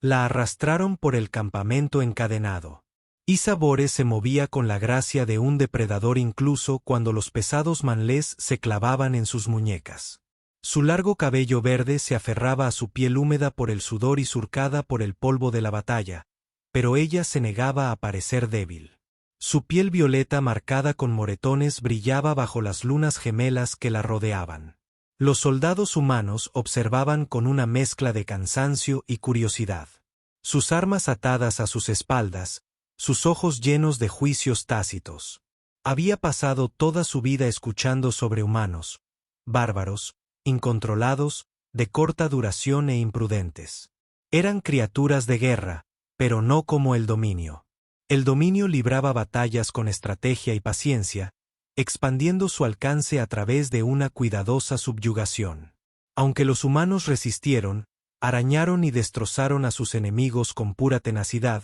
La arrastraron por el campamento encadenado. Isa Bores se movía con la gracia de un depredador incluso cuando los pesados manlés se clavaban en sus muñecas. Su largo cabello verde se aferraba a su piel húmeda por el sudor y surcada por el polvo de la batalla, pero ella se negaba a parecer débil. Su piel violeta marcada con moretones brillaba bajo las lunas gemelas que la rodeaban. Los soldados humanos observaban con una mezcla de cansancio y curiosidad. Sus armas atadas a sus espaldas, sus ojos llenos de juicios tácitos. Había pasado toda su vida escuchando sobre humanos, bárbaros, incontrolados, de corta duración e imprudentes. Eran criaturas de guerra, pero no como el dominio. El dominio libraba batallas con estrategia y paciencia, expandiendo su alcance a través de una cuidadosa subyugación. Aunque los humanos resistieron, arañaron y destrozaron a sus enemigos con pura tenacidad,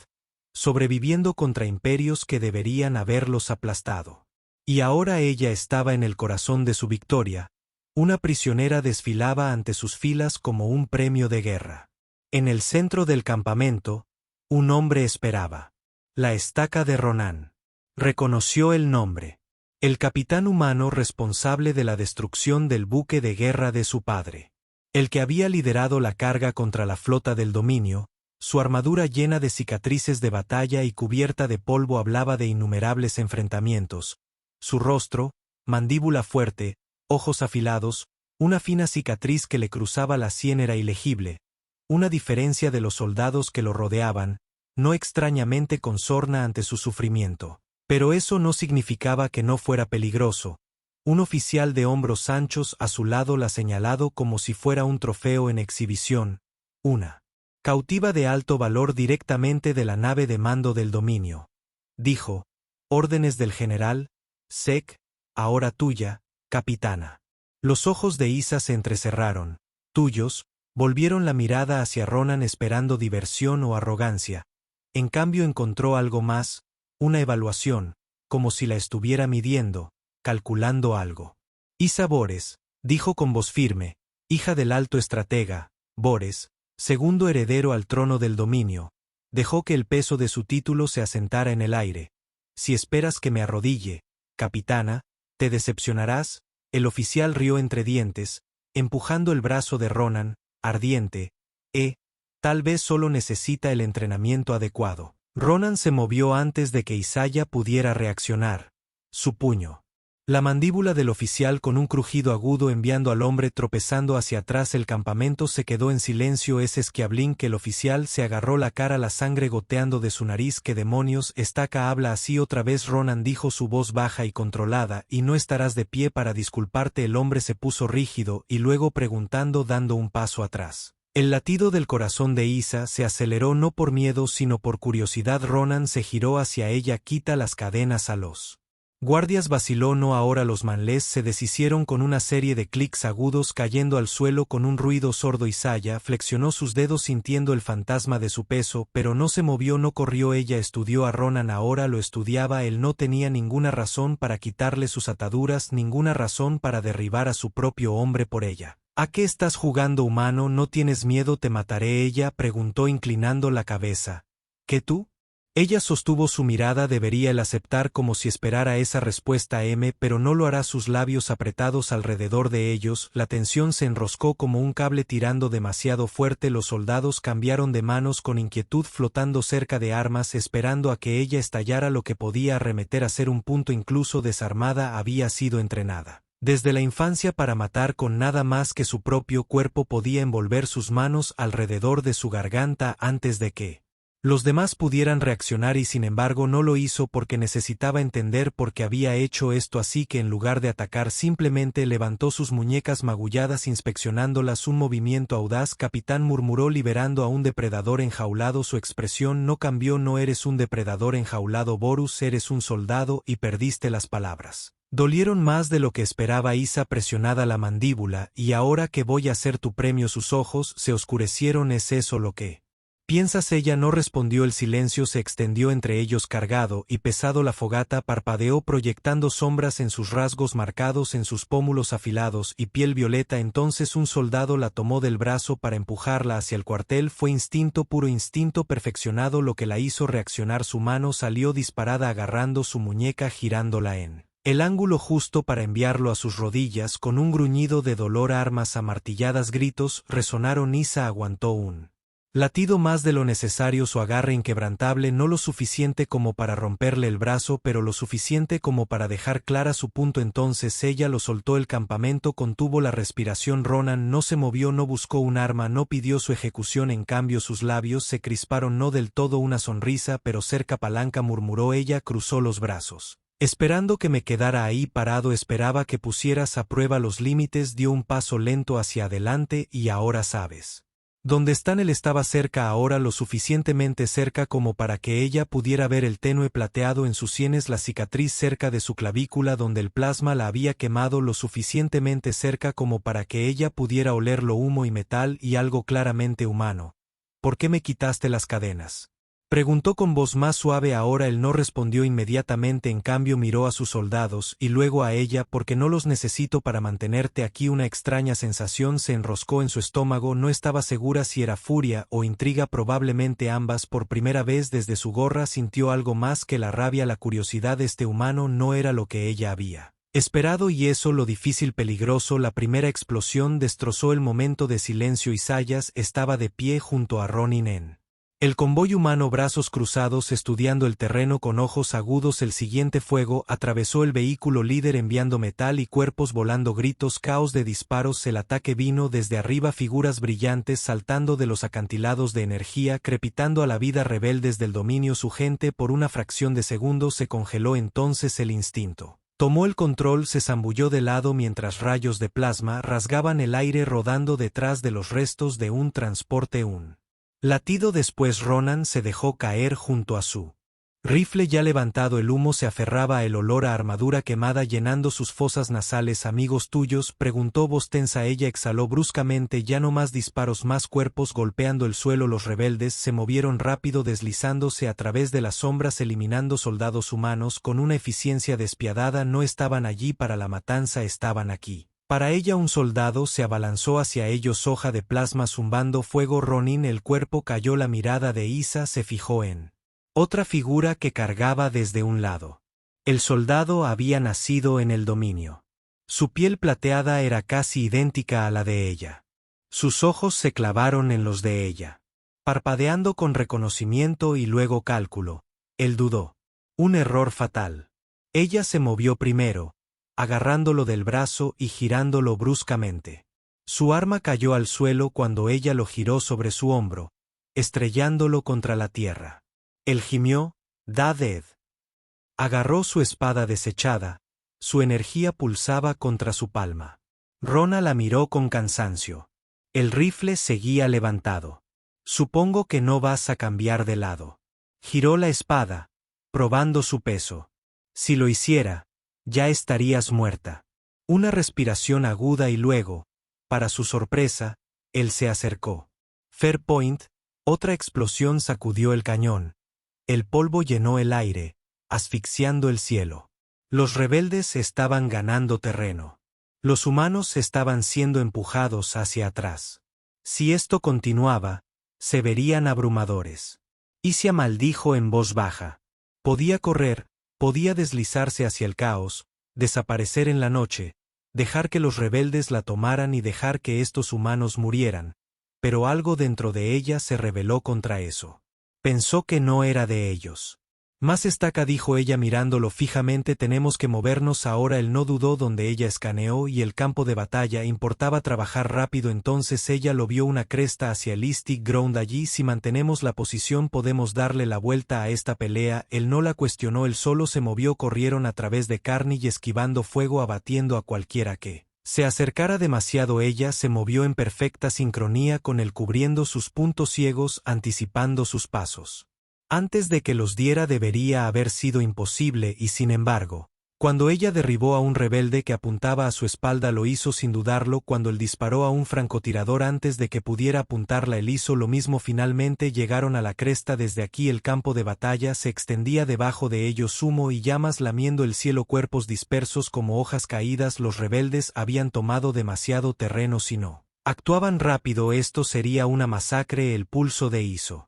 sobreviviendo contra imperios que deberían haberlos aplastado. Y ahora ella estaba en el corazón de su victoria. Una prisionera desfilaba ante sus filas como un premio de guerra. En el centro del campamento, un hombre esperaba. La estaca de Ronan. Reconoció el nombre. El capitán humano responsable de la destrucción del buque de guerra de su padre. El que había liderado la carga contra la flota del dominio, su armadura llena de cicatrices de batalla y cubierta de polvo hablaba de innumerables enfrentamientos. Su rostro, mandíbula fuerte, ojos afilados, una fina cicatriz que le cruzaba la sien era ilegible, una diferencia de los soldados que lo rodeaban, no extrañamente con sorna ante su sufrimiento. Pero eso no significaba que no fuera peligroso. Un oficial de hombros anchos a su lado la señalado como si fuera un trofeo en exhibición, una cautiva de alto valor directamente de la nave de mando del dominio. Dijo, órdenes del general, Sec, ahora tuya, capitana. Los ojos de Isa se entrecerraron, tuyos, volvieron la mirada hacia Ronan esperando diversión o arrogancia. En cambio encontró algo más, una evaluación, como si la estuviera midiendo, calculando algo. Isa Bores, dijo con voz firme, hija del alto estratega, Bores, segundo heredero al trono del dominio, dejó que el peso de su título se asentara en el aire. Si esperas que me arrodille, capitana, te decepcionarás. El oficial rió entre dientes, empujando el brazo de Ronan, ardiente. Tal vez solo necesita el entrenamiento adecuado. Ronan se movió antes de que Isaiah pudiera reaccionar. Su puño. La mandíbula del oficial con un crujido agudo enviando al hombre tropezando hacia atrás. El campamento se quedó en silencio. Ese esquiablín que el oficial se agarró la cara, la sangre goteando de su nariz. ¿Qué demonios? Estaca habla así otra vez. Ronan dijo su voz baja y controlada, y no estarás de pie para disculparte. El hombre se puso rígido y luego preguntando dando un paso atrás. El latido del corazón de Isa se aceleró no por miedo sino por curiosidad. Ronan se giró hacia ella. Quita las cadenas a los guardias. Vaciló no ahora. Los manlés se deshicieron con una serie de clics agudos cayendo al suelo con un ruido sordo. Isaiah flexionó sus dedos sintiendo el fantasma de su peso, pero no se movió, no corrió. Ella estudió a Ronan, ahora lo estudiaba. Él no tenía ninguna razón para quitarle sus ataduras, ninguna razón para derribar a su propio hombre por ella. ¿A qué estás jugando, humano? ¿No tienes miedo? Te mataré. Ella preguntó inclinando la cabeza. ¿Qué tú? Ella sostuvo su mirada. Debería él aceptar como si esperara esa respuesta pero no lo hará. Sus labios apretados alrededor de ellos, la tensión se enroscó como un cable tirando demasiado fuerte. Los soldados cambiaron de manos con inquietud, flotando cerca de armas, esperando a que ella estallara lo que podía arremeter a ser un punto. Incluso desarmada había sido entrenada desde la infancia para matar con nada más que su propio cuerpo. Podía envolver sus manos alrededor de su garganta antes de que los demás pudieran reaccionar, y sin embargo no lo hizo porque necesitaba entender por qué había hecho esto, así que en lugar de atacar simplemente levantó sus muñecas magulladas inspeccionándolas. Un movimiento audaz, capitán, murmuró, liberando a un depredador enjaulado. Su expresión no cambió. No eres un depredador enjaulado, Borus, eres un soldado y perdiste. Las palabras dolieron más de lo que esperaba Isa, presionada la mandíbula. ¿Y ahora qué voy a hacer tu premio? Sus ojos se oscurecieron. ¿Es eso lo que ¿Piensas? Ella no respondió. El silencio se extendió entre ellos cargado y pesado. La fogata parpadeó proyectando sombras en sus rasgos marcados, en sus pómulos afilados y piel violeta. Entonces un soldado la tomó del brazo para empujarla hacia el cuartel. Fue instinto, puro instinto perfeccionado lo que la hizo reaccionar. Su mano salió disparada agarrando su muñeca, girándola en el ángulo justo para enviarlo a sus rodillas. Con un gruñido de dolor, armas amartilladas, gritos resonaron. Isa aguantó un latido más de lo necesario, su agarre inquebrantable, no lo suficiente como para romperle el brazo, pero lo suficiente como para dejar clara su punto. Entonces ella lo soltó. El campamento contuvo la respiración. Ronan no se movió, no buscó un arma, no pidió su ejecución. En cambio sus labios se crisparon, no del todo una sonrisa, pero cerca. Palanca, murmuró ella, cruzó los brazos. Esperando que me quedara ahí parado, esperaba que pusieras a prueba los límites. Dio un paso lento hacia adelante. Y ahora sabes ¿dónde están? Él estaba cerca ahora, lo suficientemente cerca como para que ella pudiera ver el tenue plateado en sus sienes, la cicatriz cerca de su clavícula donde el plasma la había quemado, lo suficientemente cerca como para que ella pudiera olerlo, humo y metal y algo claramente humano. ¿Por qué me quitaste las cadenas?, preguntó con voz más suave. Ahora él no respondió inmediatamente, en cambio miró a sus soldados y luego a ella. Porque no los necesito para mantenerte aquí. Una extraña sensación se enroscó en su estómago, no estaba segura si era furia o intriga, probablemente ambas. Por primera vez desde su gorra sintió algo más que la rabia, la curiosidad. Este humano no era lo que ella había esperado, y eso lo difícil, peligroso. La primera explosión destrozó el momento de silencio. Isaias estaba de pie junto a Ronin en el convoy humano, brazos cruzados, estudiando el terreno con ojos agudos. El siguiente fuego atravesó el vehículo líder enviando metal y cuerpos volando, gritos, caos de disparos. El ataque vino desde arriba, figuras brillantes saltando de los acantilados de energía, crepitando a la vida, rebeldes del dominio. Su gente por una fracción de segundo se congeló. Entonces el instinto tomó el control, se zambulló de lado mientras rayos de plasma rasgaban el aire, rodando detrás de los restos de un transporte. Un latido después Ronan se dejó caer junto a su rifle ya levantado. El humo se aferraba, el olor a armadura quemada llenando sus fosas nasales. ¿Amigos tuyos?, preguntó voz tensa. Ella exhaló bruscamente. Ya no más disparos, más cuerpos golpeando el suelo. Los rebeldes se movieron rápido, deslizándose a través de las sombras, eliminando soldados humanos con una eficiencia despiadada. No estaban allí para la matanza, estaban aquí para ella. Un soldado se abalanzó hacia ellos, hoja de plasma zumbando fuego. Ronin, el cuerpo cayó. La mirada de Isa se fijó en otra figura que cargaba desde un lado. El soldado había nacido en el dominio. Su piel plateada era casi idéntica a la de ella. Sus ojos se clavaron en los de ella, parpadeando con reconocimiento y luego cálculo. Él dudó. Un error fatal. Ella se movió primero, agarrándolo del brazo y girándolo bruscamente. Su arma cayó al suelo cuando ella lo giró sobre su hombro, estrellándolo contra la tierra. Él gimió, «Dad-ed». Agarró su espada desechada, su energía pulsaba contra su palma. Rona la miró con cansancio. El rifle seguía levantado. «Supongo que no vas a cambiar de lado». Giró la espada, probando su peso. «Si lo hiciera, ya estarías muerta». Una respiración aguda y luego, para su sorpresa, él se acercó. Fairpoint, otra explosión sacudió el cañón. El polvo llenó el aire, asfixiando el cielo. Los rebeldes estaban ganando terreno. Los humanos estaban siendo empujados hacia atrás. Si esto continuaba, se verían abrumadores. Isia maldijo en voz baja. Podía correr, podía deslizarse hacia el caos, desaparecer en la noche, dejar que los rebeldes la tomaran y dejar que estos humanos murieran, pero algo dentro de ella se rebeló contra eso. Pensó que no era de ellos. Más estaca, dijo ella mirándolo fijamente. Tenemos que movernos ahora. Él no dudó donde ella escaneó y el campo de batalla. Importaba trabajar rápido. Entonces ella lo vio, una cresta hacia el Istic Ground. Allí, si mantenemos la posición podemos darle la vuelta a esta pelea. Él no la cuestionó, él solo se movió. Corrieron a través de Carnage esquivando fuego, abatiendo a cualquiera que se acercara demasiado. Ella se movió en perfecta sincronía con él, cubriendo sus puntos ciegos, anticipando sus pasos. Antes de que los diera debería haber sido imposible y sin embargo, Cuando ella derribó a un rebelde que apuntaba a su espalda lo hizo sin dudarlo cuando él disparó a un francotirador antes de que pudiera apuntarla él hizo lo mismo finalmente llegaron a la cresta desde aquí el campo de batalla se extendía debajo de ellos humo y llamas lamiendo el cielo cuerpos dispersos como hojas caídas los rebeldes habían tomado demasiado terreno si no actuaban rápido esto sería una masacre el pulso de Iso.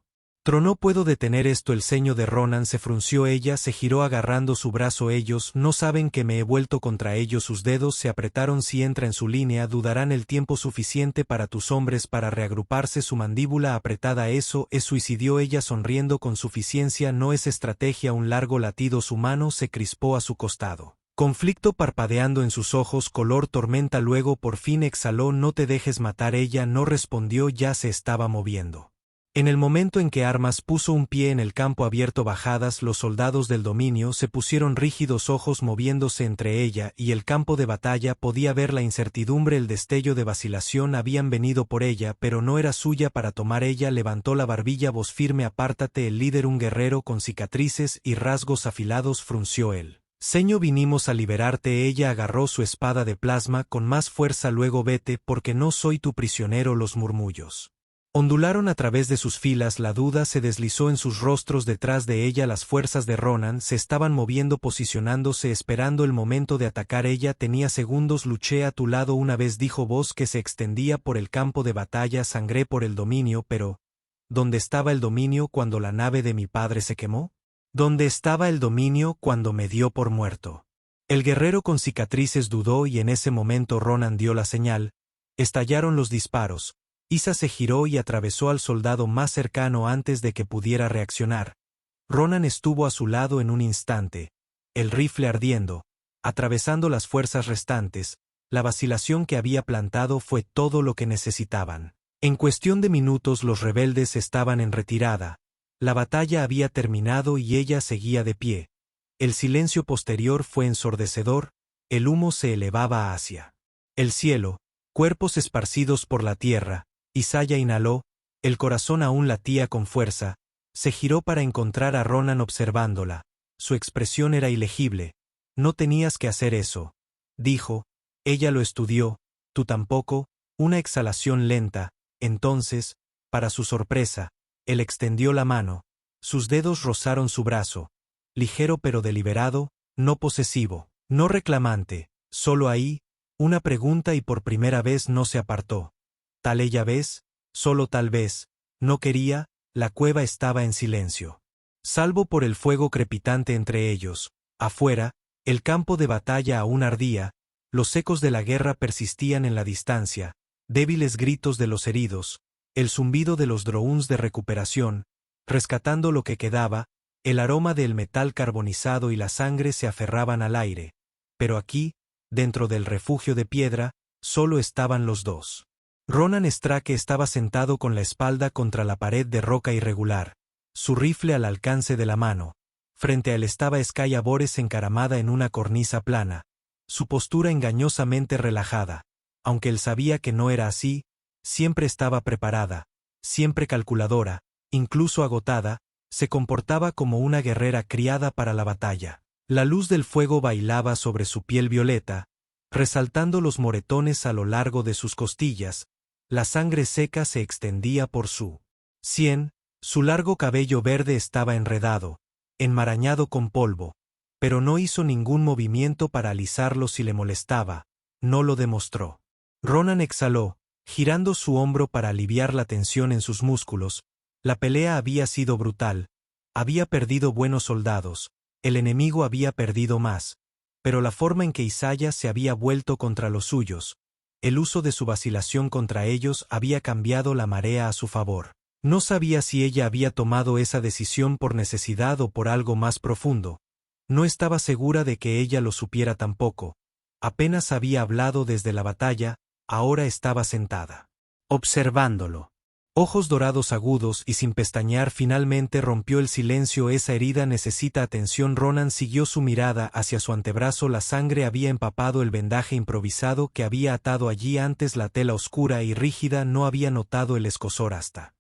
No puedo detener esto el ceño de Ronan se frunció ella se giró agarrando su brazo ellos no saben que me he vuelto contra ellos sus dedos se apretaron si entra en su línea dudarán el tiempo suficiente para tus hombres para reagruparse su mandíbula apretada eso es suicidió ella sonriendo con suficiencia no es estrategia un largo latido su mano se crispó a su costado. Conflicto parpadeando en sus ojos color tormenta luego por fin exhaló no te dejes matar ella no respondió ya se estaba moviendo. En el momento en que Armas puso un pie en el campo abierto bajadas los soldados del dominio se pusieron rígidos ojos moviéndose entre ella y el campo de batalla podía ver la incertidumbre el destello de vacilación habían venido por ella pero no era suya para tomar ella levantó la barbilla voz firme apártate el líder un guerrero con cicatrices y rasgos afilados frunció él. Ceño vinimos a liberarte ella agarró su espada de plasma con más fuerza luego vete porque no soy tu prisionero los murmullos. Ondularon a través de sus filas la duda se deslizó en sus rostros detrás de ella las fuerzas de Ronan se estaban moviendo posicionándose esperando el momento de atacar ella tenía segundos luché a tu lado una vez dijo voz que se extendía por el campo de batalla sangré por el dominio pero ¿dónde estaba el dominio cuando la nave de mi padre se quemó? ¿Dónde estaba el dominio cuando me dio por muerto? El guerrero con cicatrices dudó y en ese momento Ronan dio la señal, estallaron los disparos. Isa se giró y atravesó al soldado más cercano antes de que pudiera reaccionar. Ronan estuvo a su lado en un instante, el rifle ardiendo, atravesando las fuerzas restantes, la vacilación que había plantado fue todo lo que necesitaban. En cuestión de minutos los rebeldes estaban en retirada, la batalla había terminado y ella seguía de pie. El silencio posterior fue ensordecedor, el humo se elevaba hacia el cielo, cuerpos esparcidos por la tierra. Isaiah inhaló, el corazón aún latía con fuerza, se giró para encontrar a Ronan observándola, su expresión era ilegible, no tenías que hacer eso, dijo, ella lo estudió, tú tampoco, una exhalación lenta, entonces, para su sorpresa, él extendió la mano, sus dedos rozaron su brazo, ligero pero deliberado, no posesivo, no reclamante, solo ahí, una pregunta y por primera vez no se apartó. Tal ella ves, solo tal vez, no quería, la cueva estaba en silencio. Salvo por el fuego crepitante entre ellos, afuera, el campo de batalla aún ardía, los ecos de la guerra persistían en la distancia, débiles gritos de los heridos, el zumbido de los drones de recuperación, rescatando lo que quedaba, el aroma del metal carbonizado y la sangre se aferraban al aire, pero aquí, dentro del refugio de piedra, solo estaban los dos. Ronan Strake estaba sentado con la espalda contra la pared de roca irregular, su rifle al alcance de la mano. Frente a él estaba Skye Bores encaramada en una cornisa plana, su postura engañosamente relajada. Aunque él sabía que no era así, siempre estaba preparada, siempre calculadora, incluso agotada, se comportaba como una guerrera criada para la batalla. La luz del fuego bailaba sobre su piel violeta, resaltando los moretones a lo largo de sus costillas. La sangre seca se extendía por su sien, su largo cabello verde estaba enredado, enmarañado con polvo, pero no hizo ningún movimiento para alisarlo si le molestaba, no lo demostró. Ronan exhaló, girando su hombro para aliviar la tensión en sus músculos. La pelea había sido brutal, había perdido buenos soldados, el enemigo había perdido más, pero la forma en que Isaiah se había vuelto contra los suyos, el uso de su vacilación contra ellos había cambiado la marea a su favor. No sabía si ella había tomado esa decisión por necesidad o por algo más profundo. No estaba segura de que ella lo supiera tampoco. Apenas había hablado desde la batalla, ahora estaba sentada, observándolo. Ojos dorados agudos y sin pestañear finalmente rompió el silencio esa herida necesita atención Ronan siguió su mirada hacia su antebrazo la sangre había empapado el vendaje improvisado que había atado allí antes la tela oscura y rígida no había notado el escozor hasta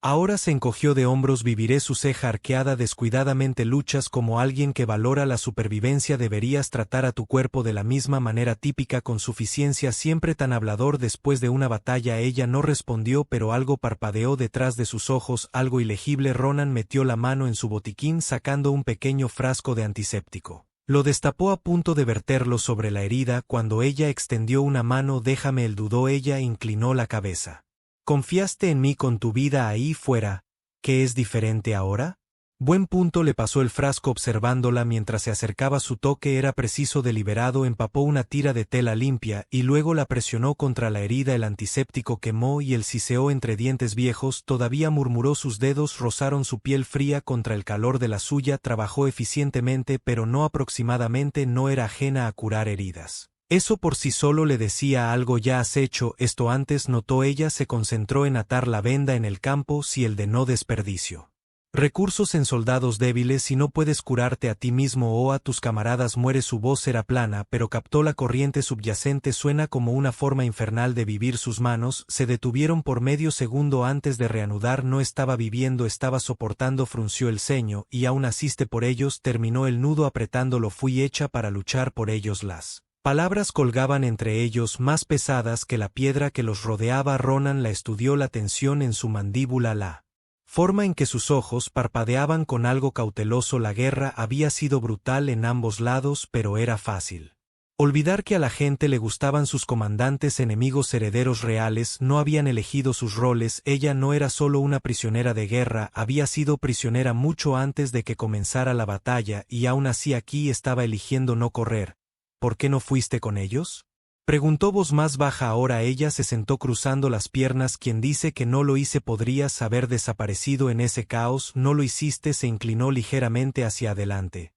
Ahora se encogió de hombros. Viviré, su ceja arqueada descuidadamente. Luchas como alguien que valora la supervivencia. Deberías tratar a tu cuerpo de la misma manera típica, con suficiencia. Siempre tan hablador después de una batalla. Ella no respondió, pero algo parpadeó detrás de sus ojos, algo ilegible. Ronan metió la mano en su botiquín sacando un pequeño frasco de antiséptico. Lo destapó a punto de verterlo sobre la herida cuando ella extendió una mano. Déjame, él dudó. Ella inclinó la cabeza. Confiaste en mí con tu vida ahí fuera. ¿Qué es diferente ahora? Buen punto. Le pasó el frasco observándola mientras se acercaba. Su toque era preciso, deliberado. Empapó una tira de tela limpia y luego la presionó contra la herida. El antiséptico quemó y él siseó entre dientes viejos. Todavía murmuró. Sus dedos rozaron su piel fría contra el calor de la suya. Trabajó eficientemente, pero no aproximadamente. No era ajena a curar heridas. Eso por sí solo le decía algo. Ya has hecho esto antes, notó ella. Se concentró en atar la venda en el campo. Si el de no desperdicio. Recursos en soldados débiles. Si no puedes curarte a ti mismo o a tus camaradas, muere. Su voz era plana, pero captó la corriente subyacente. Suena como una forma infernal de vivir. Sus manos se detuvieron por medio segundo antes de reanudar. No estaba viviendo, estaba soportando. Frunció el ceño. Y aún asiste por ellos. Terminó el nudo apretándolo. Fui hecha para luchar por ellos. Las palabras colgaban entre ellos, más pesadas que la piedra que los rodeaba. Ronan la estudió, la tensión en su mandíbula, la forma en que sus ojos parpadeaban con algo cauteloso. La guerra había sido brutal en ambos lados, pero era fácil olvidar que a la gente le gustaban sus comandantes. Enemigos herederos reales, no habían elegido sus roles. Ella no era solo una prisionera de guerra, había sido prisionera mucho antes de que comenzara la batalla, y aún así aquí estaba eligiendo no correr. ¿Por qué no fuiste con ellos? Preguntó voz más baja. Ahora ella se sentó cruzando las piernas. Quien dice que no lo hice? Podrías haber desaparecido en ese caos. No lo hiciste. Se inclinó ligeramente hacia adelante.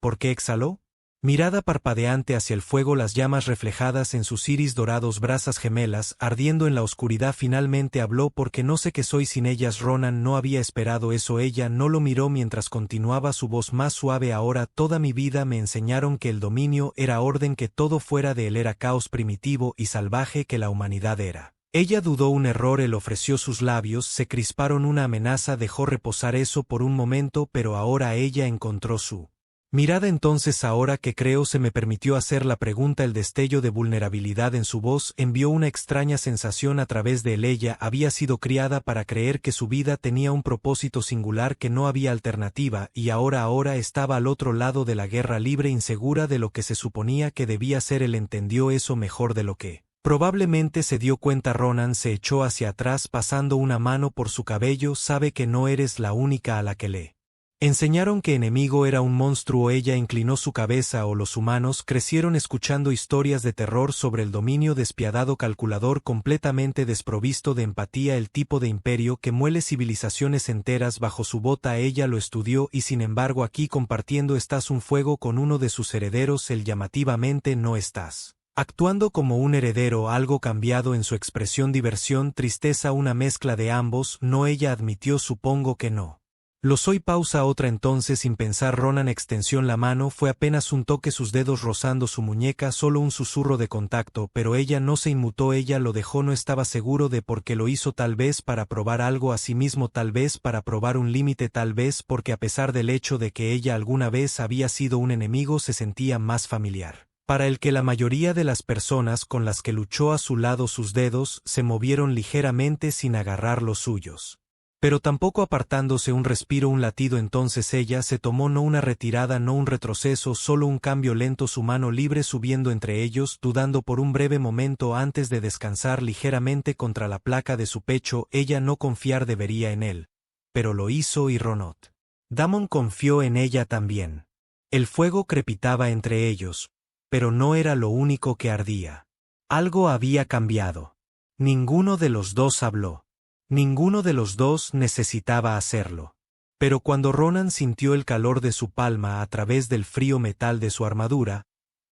¿Por qué? Exhaló. Mirada parpadeante hacia el fuego, las llamas reflejadas en sus iris dorados, brasas gemelas, ardiendo en la oscuridad. Finalmente habló. Porque no sé qué soy sin ellas. Ronan no había esperado eso. Ella no lo miró mientras continuaba, su voz más suave. Ahora, toda mi vida me enseñaron que el dominio era orden, que todo fuera de él era caos, primitivo y salvaje, que la humanidad era. Ella dudó. Un error. Él ofreció. Sus labios se crisparon. Una amenaza. Dejó reposar eso por un momento, pero ahora ella encontró su mirada. Entonces, ahora que creo, se me permitió hacer la pregunta. El destello de vulnerabilidad en su voz envió una extraña sensación a través de él. Ella había sido criada para creer que su vida tenía un propósito singular, que no había alternativa, y ahora estaba al otro lado de la guerra, libre, insegura de lo que se suponía que debía ser. Él entendió eso mejor de lo que probablemente se dio cuenta. Ronan se echó hacia atrás, pasando una mano por su cabello. Sabe que no eres la única a la que le enseñaron que enemigo era un monstruo. Ella inclinó su cabeza. O los humanos crecieron escuchando historias de terror sobre el dominio despiadado, calculador, completamente desprovisto de empatía, el tipo de imperio que muele civilizaciones enteras bajo su bota. Ella lo estudió y sin embargo aquí compartiendo estás un fuego con uno de sus herederos. El llamativamente no estás actuando como un heredero. Algo cambiado en su expresión, diversión, tristeza, una mezcla de ambos. No, ella admitió. Supongo que no lo soy. Pausa. Otra. Entonces, sin pensar, Ronan extendió la mano. Fue apenas un toque, sus dedos rozando su muñeca, solo un susurro de contacto, pero ella no se inmutó. Ella lo dejó. No estaba seguro de por qué lo hizo. Tal vez para probar algo a sí mismo, tal vez para probar un límite, tal vez porque a pesar del hecho de que ella alguna vez había sido un enemigo, se sentía más familiar para el que la mayoría de las personas con las que luchó a su lado. Sus dedos se movieron ligeramente sin agarrar los suyos, pero tampoco apartándose. Un respiro, un latido. Entonces ella se tomó. No una retirada, no un retroceso, solo un cambio lento. Su mano libre subiendo entre ellos, dudando por un breve momento antes de descansar ligeramente contra la placa de su pecho. Ella no confiar debería en él, pero lo hizo. Y Ronot Damon confió en ella también. El fuego crepitaba entre ellos, pero no era lo único que ardía. Algo había cambiado. Ninguno de los dos habló. Ninguno de los dos necesitaba hacerlo. Pero cuando Ronan sintió el calor de su palma a través del frío metal de su armadura,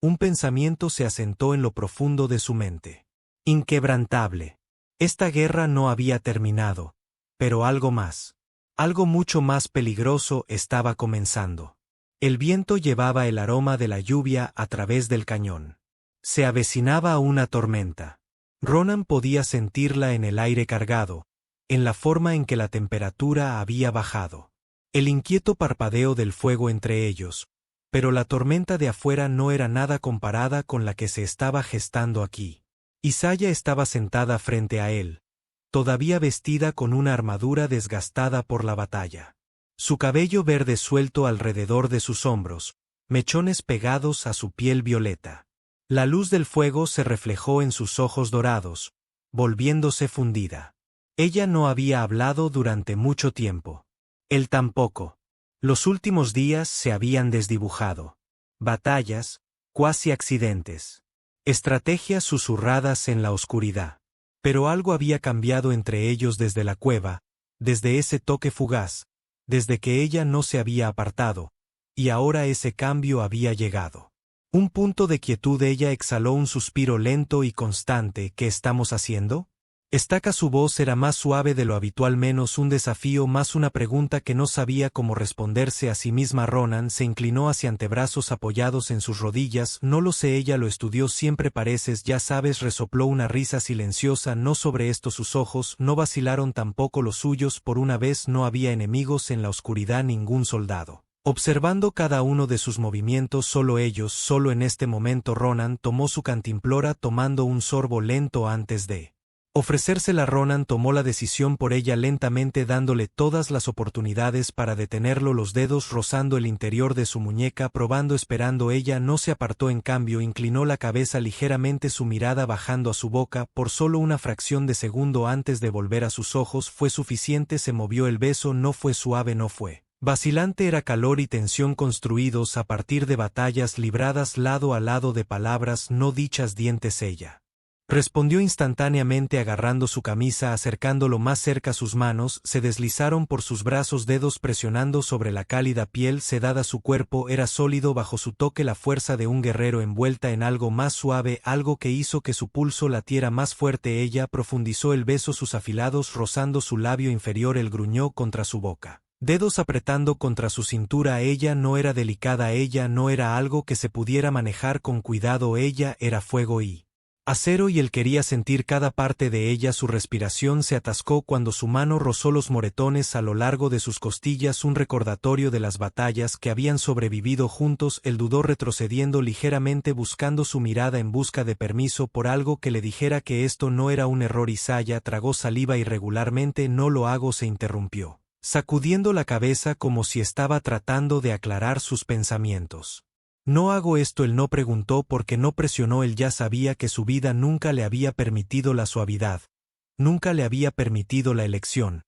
un pensamiento se asentó en lo profundo de su mente. Inquebrantable. Esta guerra no había terminado, pero algo más, algo mucho más peligroso estaba comenzando. El viento llevaba el aroma de la lluvia a través del cañón. Se avecinaba una tormenta. Ronan podía sentirla en el aire cargado, en la forma en que la temperatura había bajado. El inquieto parpadeo del fuego entre ellos, pero la tormenta de afuera no era nada comparada con la que se estaba gestando aquí. Isaya estaba sentada frente a él, todavía vestida con una armadura desgastada por la batalla. Su cabello verde suelto alrededor de sus hombros, mechones pegados a su piel violeta. La luz del fuego se reflejó en sus ojos dorados, volviéndose fundida. Ella no había hablado durante mucho tiempo. Él tampoco. Los últimos días se habían desdibujado. Batallas, cuasi accidentes. Estrategias susurradas en la oscuridad. Pero algo había cambiado entre ellos desde la cueva, desde ese toque fugaz, desde que ella no se había apartado, y ahora ese cambio había llegado. Un punto de quietud. Ella exhaló un suspiro lento y constante. ¿Qué estamos haciendo? Estaca. Su voz era más suave de lo habitual, menos un desafío, más una pregunta que no sabía cómo responderse a sí misma. Ronan se inclinó hacia antebrazos apoyados en sus rodillas. No lo sé, ella lo estudió siempre. Pareces, ya sabes, resopló una risa silenciosa. No sobre esto sus ojos no vacilaron, tampoco los suyos. Por una vez no había enemigos en la oscuridad, ningún soldado observando cada uno de sus movimientos, solo ellos, solo en este momento. Ronan tomó su cantimplora tomando un sorbo lento antes de ofrecérsela. Ronan tomó la decisión por ella lentamente, dándole todas las oportunidades para detenerlo, los dedos rozando el interior de su muñeca, probando, esperando. Ella no se apartó, en cambio inclinó la cabeza ligeramente, su mirada bajando a su boca, por solo una fracción de segundo antes de volver a sus ojos. Fue suficiente, se movió. El beso no fue suave, no fue vacilante, era calor y tensión construidos a partir de batallas libradas lado a lado, de palabras no dichas. Dientes. Ella respondió instantáneamente agarrando su camisa, acercándolo más cerca. Sus manos se deslizaron por sus brazos, dedos presionando sobre la cálida piel sedada. Su cuerpo era sólido bajo su toque, la fuerza de un guerrero envuelta en algo más suave, algo que hizo que su pulso latiera más fuerte. Ella profundizó el beso, sus afilados rozando su labio inferior, él gruñó contra su boca, dedos apretando contra su cintura. Ella no era delicada, ella no era algo que se pudiera manejar con cuidado, ella era fuego y acero, y él quería sentir cada parte de ella. Su respiración se atascó cuando su mano rozó los moretones a lo largo de sus costillas, un recordatorio de las batallas que habían sobrevivido juntos. Él dudó, retrocediendo ligeramente, buscando su mirada en busca de permiso por algo que le dijera que esto no era un error. Isaya tragó saliva irregularmente. No lo hago, se interrumpió, sacudiendo la cabeza como si estaba tratando de aclarar sus pensamientos. No hago esto. Él no preguntó porque no presionó. Él ya sabía que su vida nunca le había permitido la suavidad, nunca le había permitido la elección.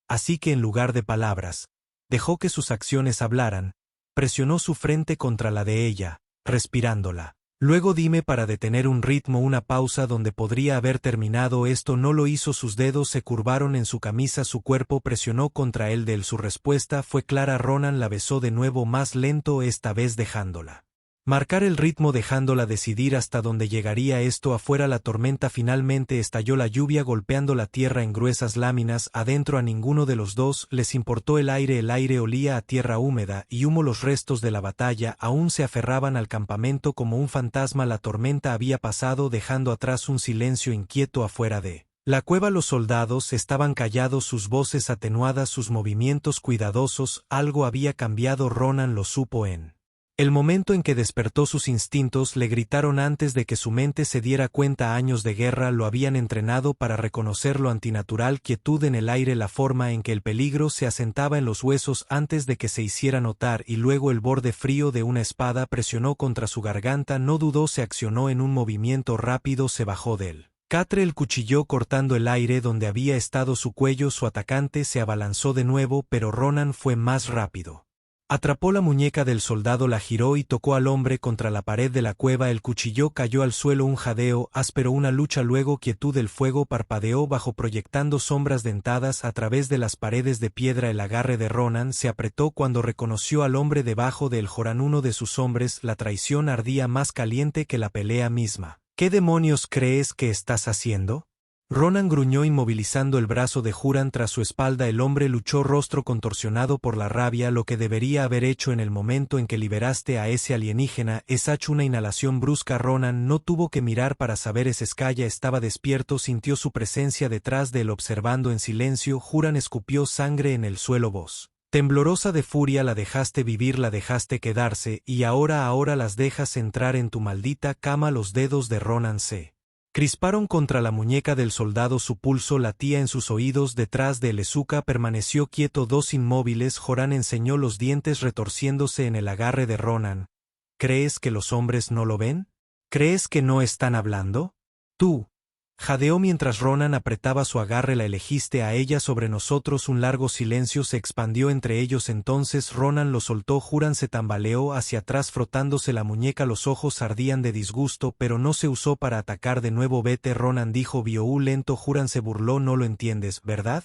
Así que en lugar de palabras, dejó que sus acciones hablaran, presionó su frente contra la de ella, respirándola. Luego dime, para detener un ritmo, una pausa donde podría haber terminado esto. No lo hizo, sus dedos se curvaron en su camisa, su cuerpo presionó contra el de él. Su respuesta fue clara. Ronan la besó de nuevo, más lento, esta vez dejándola marcar el ritmo, dejándola decidir hasta dónde llegaría esto. Afuera la tormenta finalmente estalló, la lluvia golpeando la tierra en gruesas láminas. Adentro a ninguno de los dos les importó el aire olía a tierra húmeda y humo. Los restos de la batalla aún se aferraban al campamento como un fantasma. La tormenta había pasado, dejando atrás un silencio inquieto afuera de la cueva. Los soldados estaban callados, sus voces atenuadas, sus movimientos cuidadosos. Algo había cambiado. Ronan lo supo en el momento en que despertó. Sus instintos le gritaron antes de que su mente se diera cuenta. Años de guerra lo habían entrenado para reconocer lo antinatural, quietud en el aire, la forma en que el peligro se asentaba en los huesos antes de que se hiciera notar, y luego el borde frío de una espada presionó contra su garganta. No dudó, se accionó en un movimiento rápido, se bajó del catre, el cuchillo cortando el aire donde había estado su cuello. Su atacante se abalanzó de nuevo, pero Ronan fue más rápido. Atrapó la muñeca del soldado, la giró y tocó al hombre contra la pared de la cueva. El cuchillo cayó al suelo, un jadeo áspero, una lucha, luego quietud. El fuego parpadeó bajo, proyectando sombras dentadas a través de las paredes de piedra. El agarre de Ronan se apretó cuando reconoció al hombre debajo del Joran, uno de sus hombres. La traición ardía más caliente que la pelea misma. ¿Qué demonios crees que estás haciendo? Ronan gruñó inmovilizando el brazo de Huran tras su espalda. El hombre luchó rostro contorsionado por la rabia. Lo que debería haber hecho en el momento en que liberaste a ese alienígena es hecho una inhalación brusca. Ronan no tuvo que mirar para saber Skaya estaba despierto. Sintió su presencia detrás de él observando en silencio. Huran escupió sangre en el suelo. Voz temblorosa de furia: la dejaste vivir, la dejaste quedarse, y ahora las dejas entrar en tu maldita cama. Los dedos de Ronan se crisparon contra la muñeca del soldado. Su pulso latía en sus oídos. Detrás de Elezuka permaneció quieto, dos inmóviles. Joran enseñó los dientes retorciéndose en el agarre de Ronan. ¿Crees que los hombres no lo ven? ¿Crees que no están hablando? Tú. Jadeó mientras Ronan apretaba su agarre. La elegiste a ella sobre nosotros. Un largo silencio se expandió entre ellos. Entonces Ronan lo soltó. Huran se tambaleó hacia atrás frotándose la muñeca. Los ojos ardían de disgusto, pero no se usó para atacar de nuevo. Vete, Ronan, dijo violento. Huran se burló. No lo entiendes, ¿verdad?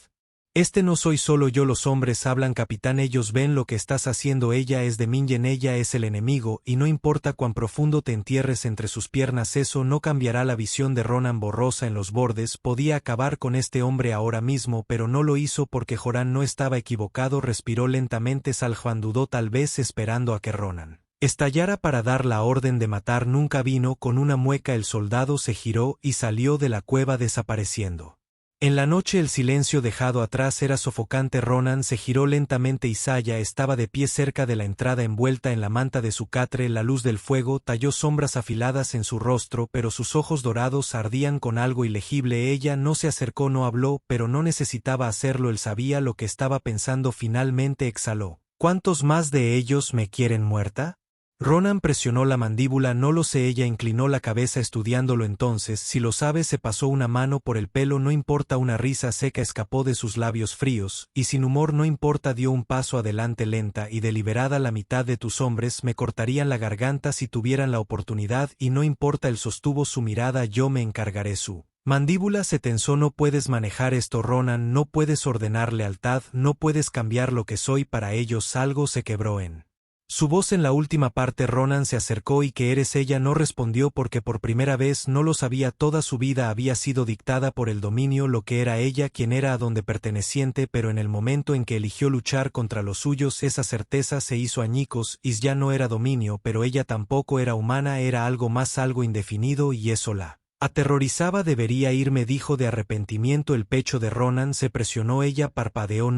No soy solo yo. Los hombres hablan, capitán. Ellos ven lo que estás haciendo. Ella es de Mingen, ella es el enemigo, y no importa cuán profundo te entierres entre sus piernas, eso no cambiará la visión de Ronan borrosa en los bordes. Podía acabar con este hombre ahora mismo, pero no lo hizo porque Joran no estaba equivocado. Respiró lentamente. Saljuan dudó, tal vez esperando a que Ronan estallara para dar la orden de matar. Nunca vino. Con una mueca el soldado se giró y salió de la cueva desapareciendo. En la noche el silencio dejado atrás era sofocante. Ronan se giró lentamente. Isaya estaba de pie cerca de la entrada envuelta en la manta de su catre. La luz del fuego talló sombras afiladas en su rostro, pero sus ojos dorados ardían con algo ilegible. Ella no se acercó, no habló, pero no necesitaba hacerlo. Él sabía lo que estaba pensando. Finalmente exhaló. ¿Cuántos más de ellos me quieren muerta? Ronan presionó la mandíbula. No lo sé. Ella inclinó la cabeza estudiándolo. Entonces, si lo sabes. Se pasó una mano por el pelo. No importa. Una risa seca escapó de sus labios fríos, y sin humor. No importa. Dio un paso adelante lenta y deliberada. La mitad de tus hombres me cortarían la garganta si tuvieran la oportunidad, y no importa. Él sostuvo su mirada. Yo me encargaré. Su mandíbula se tensó. No puedes manejar esto, Ronan. No puedes ordenar lealtad. No puedes cambiar lo que soy para ellos. Algo se quebró en su voz en la última parte. Ronan se acercó. ¿Y qué eres? Ella no respondió porque por primera vez no lo sabía. Toda su vida había sido dictada por el dominio. Lo que era ella, quien era, a dónde perteneciente, pero en el momento en que eligió luchar contra los suyos, esa certeza se hizo añicos. Y ya no era dominio, pero ella tampoco era humana. Era algo más, algo indefinido, y eso la aterrorizaba. Debería irme, dijo de arrepentimiento. El pecho de Ronan se presionó. Ella parpadeó.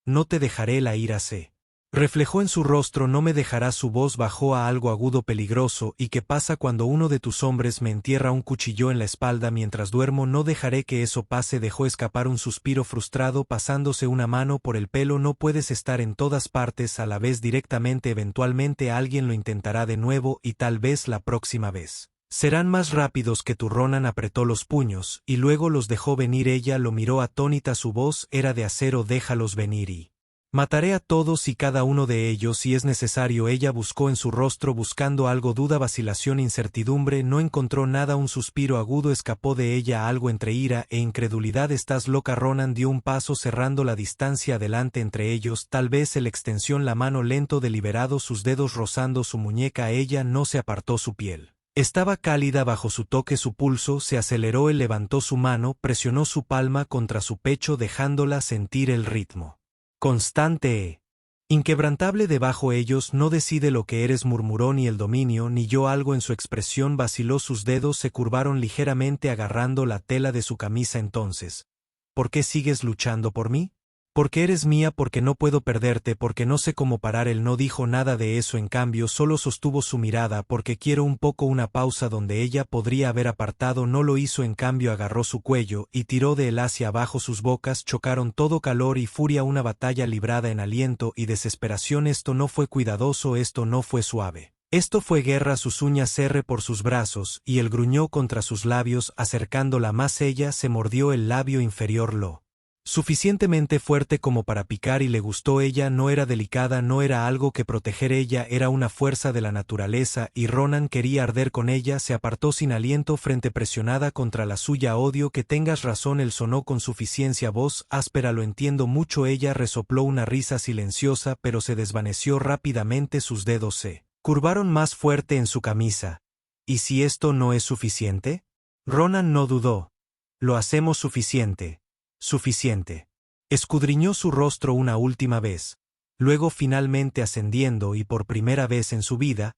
No te dejaré. La ira se reflejó en su rostro. No me dejarás. Su voz bajó a algo agudo, peligroso. ¿Y qué pasa cuando uno de tus hombres me entierra un cuchillo en la espalda mientras duermo? No dejaré que eso pase. Dejó escapar un suspiro frustrado, pasándose una mano por el pelo. No puedes estar en todas partes a la vez directamente. Eventualmente alguien lo intentará de nuevo, y tal vez la próxima vez serán más rápidos que tú. Ronan apretó los puños, y luego los dejó venir. Ella lo miró atónita. Su voz era de acero. Déjalos venir y mataré a todos y cada uno de ellos si es necesario. Ella buscó en su rostro buscando algo. Duda, vacilación, incertidumbre. No encontró nada. Un suspiro agudo escapó de ella, algo entre ira e incredulidad. ¿Estás loca? Ronan dio un paso cerrando la distancia adelante entre ellos. Tal vez la extensión, la mano lento, deliberado, sus dedos rozando su muñeca. Ella no se apartó. Su piel estaba cálida bajo su toque. Su pulso se aceleró. Él levantó su mano, presionó su palma contra su pecho dejándola sentir el ritmo constante, inquebrantable debajo ellos. No decide lo que eres, murmuró. Ni el dominio, ni yo. Algo en su expresión vaciló. Sus dedos se curvaron ligeramente agarrando la tela de su camisa. Entonces, ¿por qué sigues luchando por mí? Porque eres mía, porque no puedo perderte, porque no sé cómo parar. Él no dijo nada de eso, en cambio solo sostuvo su mirada. Porque quiero un poco. Una pausa donde ella podría haber apartado. No lo hizo, en cambio agarró su cuello y tiró de él hacia abajo. Sus bocas chocaron. Todo calor y furia. Una batalla librada en aliento y desesperación. Esto no fue cuidadoso, esto no fue suave. Esto fue guerra. Sus uñas cerré por sus brazos, y él gruñó contra sus labios, acercándola más. Ella se mordió el labio inferior lo suficientemente fuerte como para picar, y le gustó. Ella no era delicada, no era algo que proteger. Ella era una fuerza de la naturaleza, y Ronan quería arder con ella. Se apartó sin aliento, frente presionada contra la suya. Odio que tengas razón. Él sonó con suficiencia. Voz áspera. Lo entiendo mucho. Ella resopló una risa silenciosa, pero se desvaneció rápidamente. Sus dedos se curvaron más fuerte en su camisa. ¿Y si esto no es suficiente? Ronan no dudó. Lo hacemos suficiente. Suficiente. Escudriñó su rostro una última vez. Luego finalmente ascendiendo y por primera vez en su vida,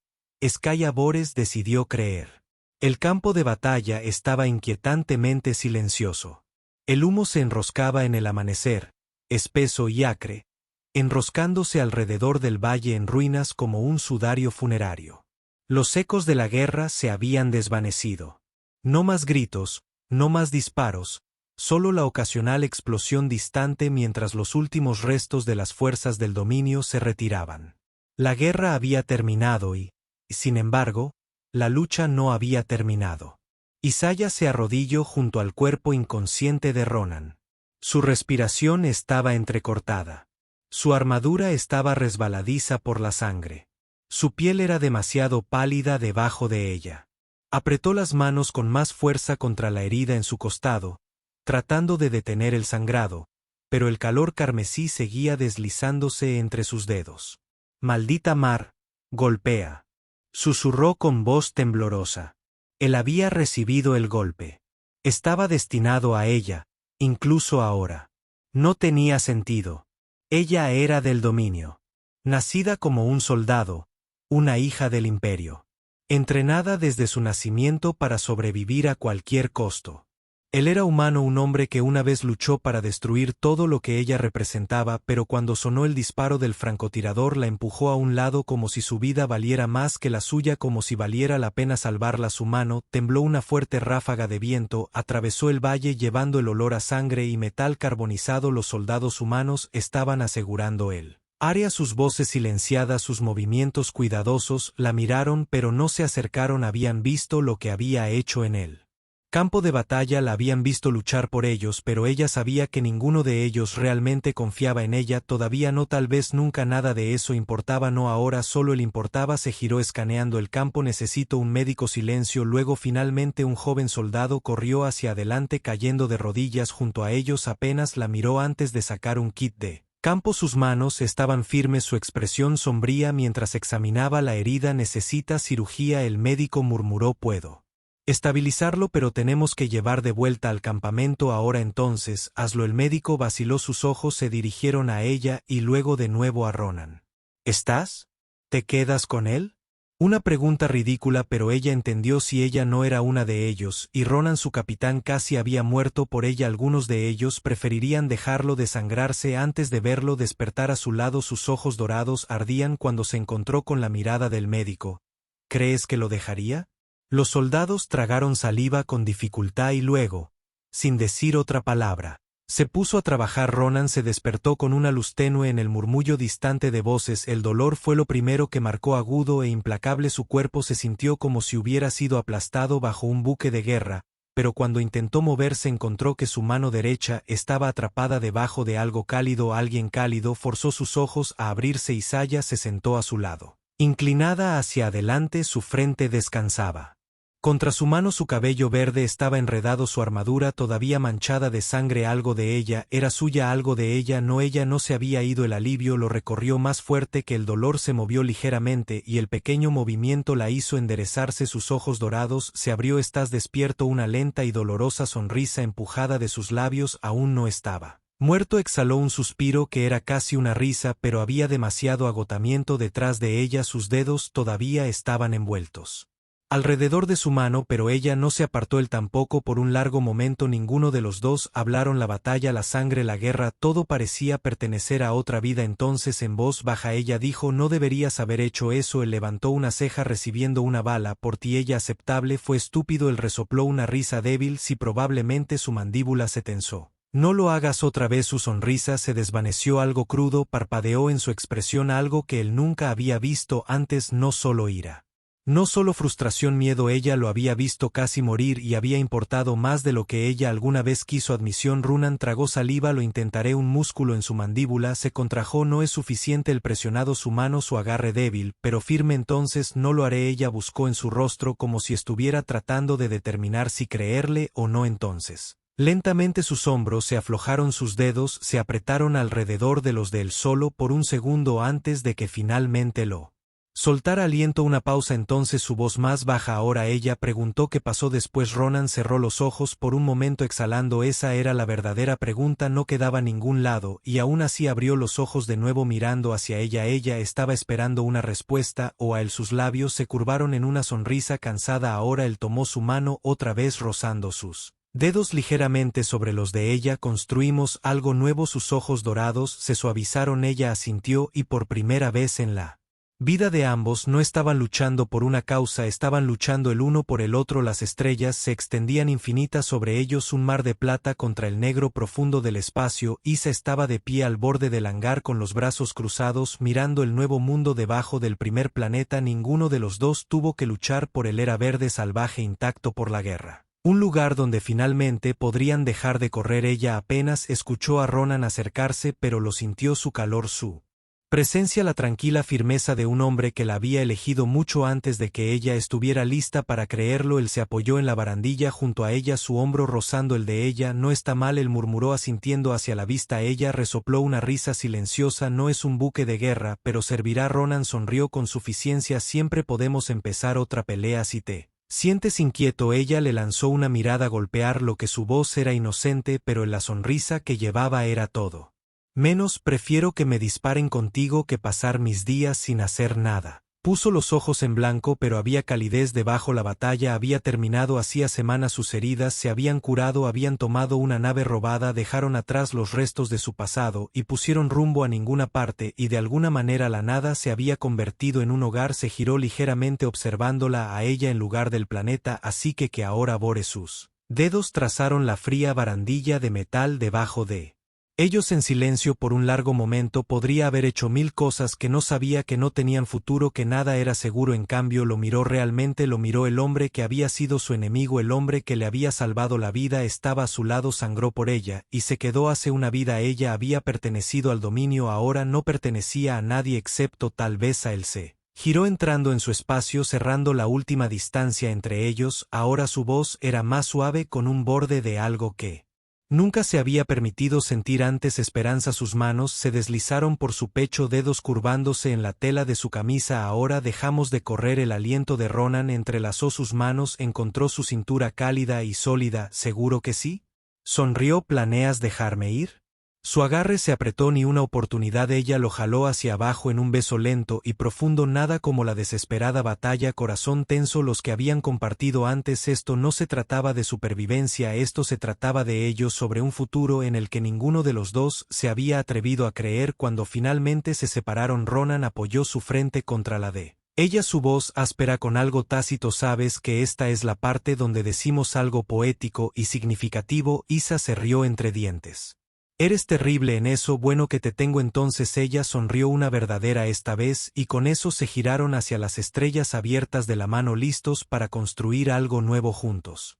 Skaya Bores decidió creer. El campo de batalla estaba inquietantemente silencioso. El humo se enroscaba en el amanecer, espeso y acre, enroscándose alrededor del valle en ruinas como un sudario funerario. Los ecos de la guerra se habían desvanecido. No más gritos, no más disparos, solo la ocasional explosión distante mientras los últimos restos de las fuerzas del dominio se retiraban. La guerra había terminado y, sin embargo, la lucha no había terminado. Isaiah se arrodilló junto al cuerpo inconsciente de Ronan. Su respiración estaba entrecortada. Su armadura estaba resbaladiza por la sangre. Su piel era demasiado pálida debajo de ella. Apretó las manos con más fuerza contra la herida en su costado, tratando de detener el sangrado, pero el calor carmesí seguía deslizándose entre sus dedos. «Maldita mar, golpea», susurró con voz temblorosa. Él había recibido el golpe. Estaba destinado a ella, incluso ahora. No tenía sentido. Ella era del dominio. Nacida como un soldado, una hija del imperio. Entrenada desde su nacimiento para sobrevivir a cualquier costo. Él era humano, un hombre que una vez luchó para destruir todo lo que ella representaba, pero cuando sonó el disparo del francotirador la empujó a un lado como si su vida valiera más que la suya, como si valiera la pena salvarla. Su mano tembló, una fuerte ráfaga de viento atravesó el valle llevando el olor a sangre y metal carbonizado. Los soldados humanos estaban asegurando él. Área, sus voces silenciadas, sus movimientos cuidadosos, la miraron pero no se acercaron. Habían visto lo que había hecho en él. Campo de batalla, la habían visto luchar por ellos, pero ella sabía que ninguno de ellos realmente confiaba en ella, todavía no, tal vez nunca. Nada de eso importaba, no ahora, solo él importaba. Se giró escaneando el campo. Necesito un médico. Silencio. Luego finalmente un joven soldado corrió hacia adelante cayendo de rodillas junto a ellos. Apenas la miró antes de sacar un kit de campo. Sus manos estaban firmes, su expresión sombría mientras examinaba la herida. Necesita cirugía, el médico murmuró. Puedo estabilizarlo, pero tenemos que llevar de vuelta al campamento ahora. Entonces, hazlo. El médico vaciló, sus ojos se dirigieron a ella y luego de nuevo a Ronan. ¿Estás? ¿Te quedas con él? Una pregunta ridícula, pero ella entendió si ella no era una de ellos, y Ronan, su capitán, casi había muerto por ella. Algunos de ellos preferirían dejarlo desangrarse antes de verlo despertar a su lado. Sus ojos dorados ardían cuando se encontró con la mirada del médico. ¿Crees que lo dejaría? Los soldados tragaron saliva con dificultad y luego, sin decir otra palabra, se puso a trabajar. Ronan se despertó con una luz tenue en el murmullo distante de voces. El dolor fue lo primero que marcó, agudo e implacable. Su cuerpo se sintió como si hubiera sido aplastado bajo un buque de guerra, pero cuando intentó moverse encontró que su mano derecha estaba atrapada debajo de algo cálido. Alguien cálido forzó sus ojos a abrirse. Isaiah se sentó a su lado. Inclinada hacia adelante, su frente descansaba. Contra su mano su cabello verde estaba enredado, su armadura todavía manchada de sangre. Algo de ella era suya, algo de ella no se había ido. El alivio lo recorrió más fuerte que el dolor. Se movió ligeramente y el pequeño movimiento la hizo enderezarse. Sus ojos dorados se abrió. ¿Estás despierto? Una lenta y dolorosa sonrisa empujada de sus labios. Aún no estaba muerto. Exhaló un suspiro que era casi una risa, pero había demasiado agotamiento detrás de ella. Sus dedos todavía estaban envueltos alrededor de su mano, pero ella no se apartó. Él tampoco. Por un largo momento ninguno de los dos hablaron. La batalla, la sangre, la guerra, todo parecía pertenecer a otra vida. Entonces, en voz baja, ella dijo: no deberías haber hecho eso. Él levantó una ceja: recibiendo una bala por ti. Ella: aceptable. Fue estúpido. Él resopló una risa débil. Sí, probablemente. Su mandíbula se tensó. No lo hagas otra vez. Su sonrisa se desvaneció. Algo crudo parpadeó en su expresión, algo que él nunca había visto antes. No solo ira. No solo frustración, miedo. Ella lo había visto casi morir y había importado más de lo que ella alguna vez quiso. Admisión. Ronan tragó saliva. Lo intentaré. Un músculo en su mandíbula se contrajo. No es suficiente. El presionado su mano, su agarre débil, pero firme. Entonces no lo haré. Ella buscó en su rostro como si estuviera tratando de determinar si creerle o no. Entonces, lentamente sus hombros se aflojaron, sus dedos se apretaron alrededor de los de él solo por un segundo antes de que finalmente lo Soltar aliento una pausa entonces su voz más baja ahora ella preguntó qué pasó después Ronan cerró los ojos por un momento exhalando esa era la verdadera pregunta no quedaba a ningún lado y aún así abrió los ojos de nuevo mirando hacia ella estaba esperando una respuesta o a él sus labios se curvaron en una sonrisa cansada ahora él tomó su mano otra vez rozando sus dedos ligeramente sobre los de ella construimos algo nuevo sus ojos dorados se suavizaron ella asintió y por primera vez en la vida de ambos no estaban luchando por una causa, estaban luchando el uno por el otro. Las estrellas se extendían infinitas sobre ellos un mar de plata contra el negro profundo del espacio. Isa estaba de pie al borde del hangar con los brazos cruzados mirando el nuevo mundo debajo del primer planeta. Ninguno de los dos tuvo que luchar por el era verde salvaje intacto por la guerra. Un lugar donde finalmente podrían dejar de correr. Ella apenas escuchó a Ronan acercarse pero lo sintió su calor su presencia la tranquila firmeza de un hombre que la había elegido mucho antes de que ella estuviera lista para creerlo. Él se apoyó en la barandilla junto a ella su hombro rozando el de ella. No está mal él murmuró asintiendo hacia la vista ella resopló una risa silenciosa no es un buque de guerra pero servirá Ronan sonrió con suficiencia siempre podemos empezar otra pelea si te sientes inquieto. Ella le lanzó una mirada a golpear lo que su voz era inocente pero en la sonrisa que llevaba era todo menos prefiero que me disparen contigo que pasar mis días sin hacer nada. Puso los ojos en blanco pero había calidez debajo la batalla había terminado hacía semanas sus heridas se habían curado habían tomado una nave robada dejaron atrás los restos de su pasado y pusieron rumbo a ninguna parte y de alguna manera la nada se había convertido en un hogar se giró ligeramente observándola a ella en lugar del planeta así que ahora Bore sus dedos trazaron la fría barandilla de metal debajo de ellos en silencio por un largo momento podría haber hecho mil cosas que no sabía que no tenían futuro que nada era seguro en cambio lo miró realmente lo miró el hombre que había sido su enemigo el hombre que le había salvado la vida estaba a su lado sangró por ella y se quedó hace una vida ella había pertenecido al dominio ahora no pertenecía a nadie excepto tal vez a él se giró entrando en su espacio cerrando la última distancia entre ellos ahora su voz era más suave con un borde de algo que nunca se había permitido sentir antes esperanza sus manos se deslizaron por su pecho dedos curvándose en la tela de su camisa ahora dejamos de correr el aliento de Ronan entrelazó sus manos encontró su cintura cálida y sólida ¿seguro que sí? Sonrió ¿planeas dejarme ir? Su agarre se apretó ni una oportunidad ella lo jaló hacia abajo en un beso lento y profundo nada como la desesperada batalla corazón tenso los que habían compartido antes esto no se trataba de supervivencia esto se trataba de ellos sobre un futuro en el que ninguno de los dos se había atrevido a creer cuando finalmente se separaron Ronan apoyó su frente contra la de ella su voz áspera con algo tácito sabes que esta es la parte donde decimos algo poético y significativo Isa se rió entre dientes. Eres terrible en eso bueno que te tengo entonces ella sonrió una verdadera esta vez y con eso se giraron hacia las estrellas abiertas de la mano listos para construir algo nuevo juntos.